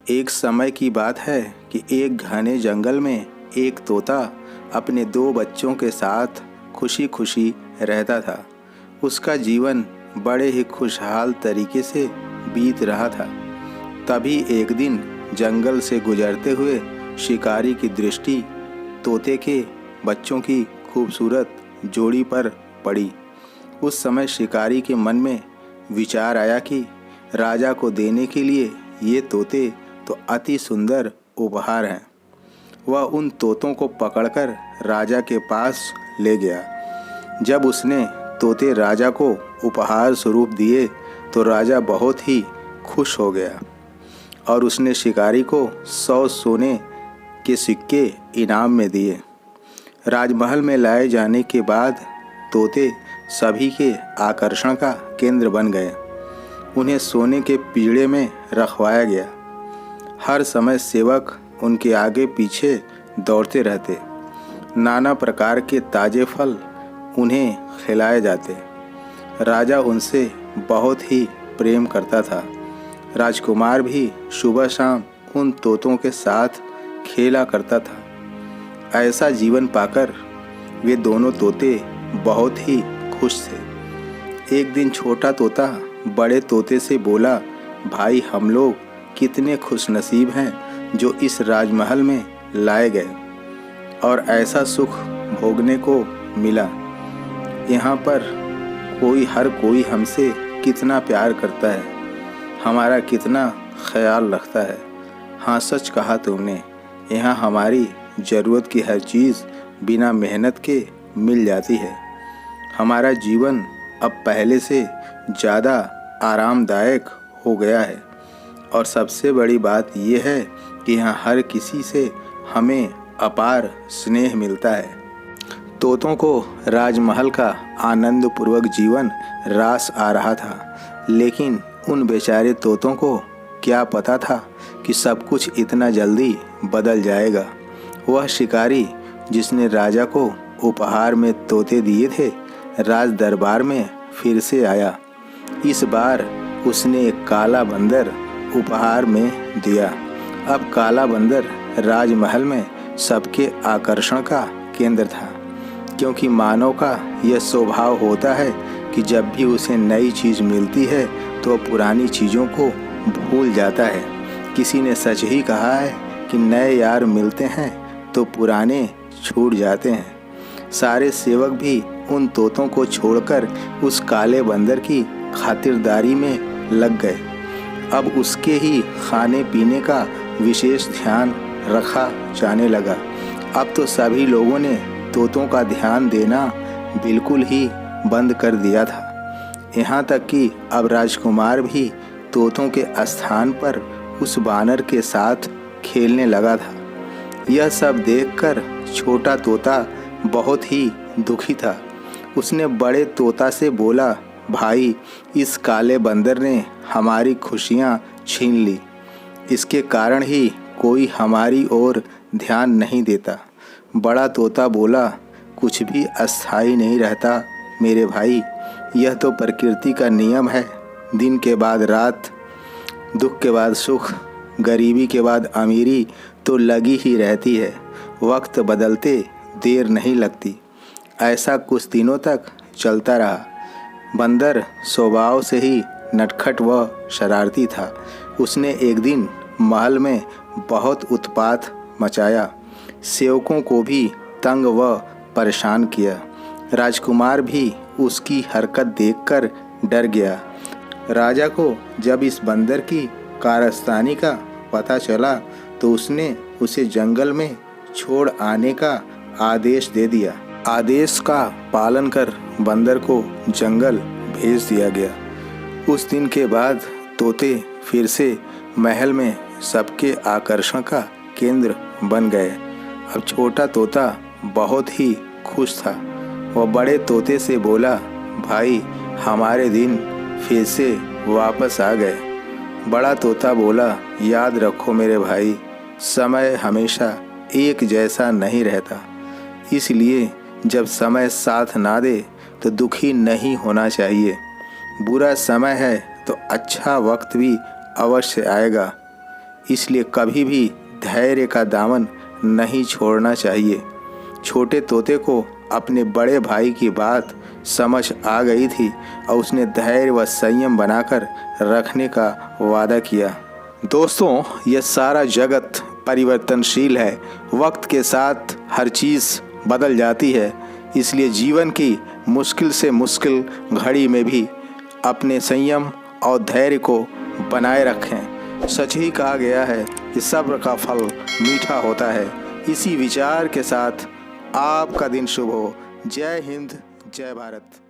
एक समय की बात है कि एक घने जंगल में एक तोता अपने दो बच्चों के साथ खुशी खुशी रहता था। उसका जीवन बड़े ही खुशहाल तरीके से बीत रहा था। तभी एक दिन जंगल से गुजरते हुए शिकारी की दृष्टि तोते के बच्चों की खूबसूरत जोड़ी पर पड़ी। उस समय शिकारी के मन में विचार आया कि राजा को देने के लिए ये तोते तो अति सुंदर उपहार हैं। वह उन तोतों को पकड़कर राजा के पास ले गया। जब उसने तोते राजा को उपहार स्वरूप दिए तो राजा बहुत ही खुश हो गया और उसने शिकारी को 100 सोने के सिक्के इनाम में दिए। राजमहल में लाए जाने के बाद तोते सभी के आकर्षण का केंद्र बन गए। उन्हें सोने के पिंजरे में रखवाया गया। हर समय सेवक उनके आगे पीछे दौड़ते रहते। नाना प्रकार के ताजे फल उन्हें खिलाए जाते। राजा उनसे बहुत ही प्रेम करता था। राजकुमार भी सुबह शाम उन तोतों के साथ खेला करता था। ऐसा जीवन पाकर वे दोनों तोते बहुत ही खुश थे। एक दिन छोटा तोता बड़े तोते से बोला, भाई हम लोग कितने खुशनसीब हैं जो इस राजमहल में लाए गए और ऐसा सुख भोगने को मिला। यहाँ पर हर कोई हमसे कितना प्यार करता है, हमारा कितना ख्याल रखता है। हाँ, सच कहा तुमने। यहाँ हमारी ज़रूरत की हर चीज़ बिना मेहनत के मिल जाती है। हमारा जीवन अब पहले से ज़्यादा आरामदायक हो गया है और सबसे बड़ी बात यह है कि यहाँ हर किसी से हमें अपार स्नेह मिलता है। तोतों को राजमहल का आनंदपूर्वक जीवन रास आ रहा था, लेकिन उन बेचारे तोतों को क्या पता था कि सब कुछ इतना जल्दी बदल जाएगा। वह शिकारी जिसने राजा को उपहार में तोते दिए थे, राज दरबार में फिर से आया। इस बार उसने एक काला बंदर उपहार में दिया। अब काला बंदर राजमहल में सबके आकर्षण का केंद्र था, क्योंकि मानव का यह स्वभाव होता है कि जब भी उसे नई चीज़ मिलती है तो पुरानी चीज़ों को भूल जाता है। किसी ने सच ही कहा है कि नए यार मिलते हैं तो पुराने छूट जाते हैं। सारे सेवक भी उन तोतों को छोड़कर उस काले बंदर की खातिरदारी में लग गए। अब उसके ही खाने पीने का विशेष ध्यान रखा जाने लगा। अब तो सभी लोगों ने तोतों का ध्यान देना बिल्कुल ही बंद कर दिया था। यहाँ तक कि अब राजकुमार भी तोतों के स्थान पर उस बानर के साथ खेलने लगा था। यह सब देखकर छोटा तोता बहुत ही दुखी था। उसने बड़े तोता से बोला, भाई इस काले बंदर ने हमारी खुशियाँ छीन ली। इसके कारण ही कोई हमारी ओर ध्यान नहीं देता। बड़ा तोता बोला, कुछ भी अस्थाई नहीं रहता मेरे भाई, यह तो प्रकृति का नियम है। दिन के बाद रात, दुख के बाद सुख, गरीबी के बाद अमीरी तो लगी ही रहती है। वक्त बदलते देर नहीं लगती। ऐसा कुछ दिनों तक चलता रहा। बंदर स्वभाव से ही नटखट व शरारती था। उसने एक दिन महल में बहुत उत्पात मचाया। सेवकों को भी तंग व परेशान किया। राजकुमार भी उसकी हरकत देखकर डर गया। राजा को जब इस बंदर की कारस्तानी का पता चला तो उसने उसे जंगल में छोड़ आने का आदेश दे दिया। आदेश का पालन कर बंदर को जंगल भेज दिया गया। उस दिन के बाद तोते फिर से महल में सबके आकर्षण का केंद्र बन गए। अब छोटा तोता बहुत ही खुश था। वह बड़े तोते से बोला, भाई हमारे दिन फिर से वापस आ गए। बड़ा तोता बोला, याद रखो मेरे भाई, समय हमेशा एक जैसा नहीं रहता, इसलिए जब समय साथ ना दे तो दुखी नहीं होना चाहिए। बुरा समय है तो अच्छा वक्त भी अवश्य आएगा। इसलिए कभी भी धैर्य का दामन नहीं छोड़ना चाहिए। छोटे तोते को अपने बड़े भाई की बात समझ आ गई थी और उसने धैर्य व संयम बनाकर रखने का वादा किया। दोस्तों, यह सारा जगत परिवर्तनशील है। वक्त के साथ हर चीज़ बदल जाती है, इसलिए जीवन की मुश्किल से मुश्किल घड़ी में भी अपने संयम और धैर्य को बनाए रखें। सच ही कहा गया है कि सब्र का फल मीठा होता है। इसी विचार के साथ आपका दिन शुभ हो। जय हिंद, जय भारत।